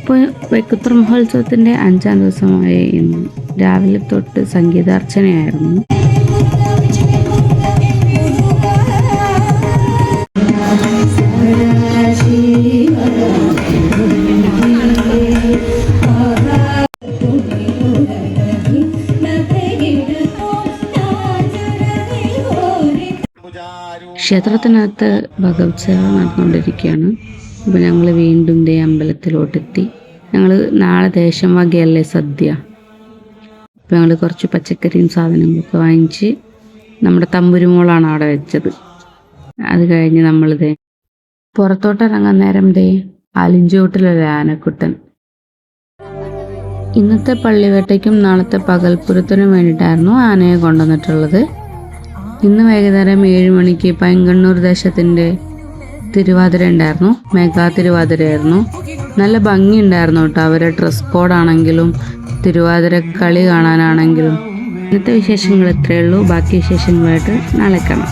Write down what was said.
ഇപ്പോൾ വൈക്കത്തൂർ മഹോത്സവത്തിൻ്റെ 5ാം ദിവസമായ ഇന്ന് രാവിലെ തൊട്ട് സംഗീതാർച്ചനയായിരുന്നു. ക്ഷേത്രത്തിനകത്ത് ഭഗവത്സേവ നടന്നുകൊണ്ടിരിക്കുകയാണ്. അപ്പോൾ ഞങ്ങൾ വീണ്ടും അമ്പലത്തിലോട്ടെത്തി. ഞങ്ങൾ നാളെ ദേശം വകയല്ലേ സദ്യ. അപ്പോൾ ഞങ്ങൾ കുറച്ച് പച്ചക്കറിയും സാധനങ്ങളൊക്കെ വാങ്ങിച്ച് നമ്മുടെ തമ്പുരുമോളാണ് അവിടെ വെച്ചത്. അത് കഴിഞ്ഞ് നമ്മളിത് പുറത്തോട്ടിറങ്ങാൻ നേരം ആലിഞ്ചോട്ടിലൊരു ആനക്കുട്ടൻ. ഇന്നത്തെ പള്ളിവേട്ടയ്ക്കും നാളത്തെ പകൽപ്പുരത്തിനും വേണ്ടിയിട്ടായിരുന്നു ആനയെ കൊണ്ടുവന്നിട്ടുള്ളത്. ഇന്ന് വൈകുന്നേരം 7 മണിക്ക് പൈങ്കണ്ണൂർ ദേശത്തിൻ്റെ തിരുവാതിര ഉണ്ടായിരുന്നു. മെഗാ തിരുവാതിരയായിരുന്നു. നല്ല ഭംഗി ഉണ്ടായിരുന്നു കേട്ടോ. അവരുടെ ഡ്രസ് കോഡാണെങ്കിലും തിരുവാതിര കളി കാണാനാണെങ്കിലും. ഇന്നത്തെ വിശേഷങ്ങൾ ഇത്രയേ ഉള്ളൂ. ബാക്കി വിശേഷങ്ങളായിട്ട് നാളെ കാണാം.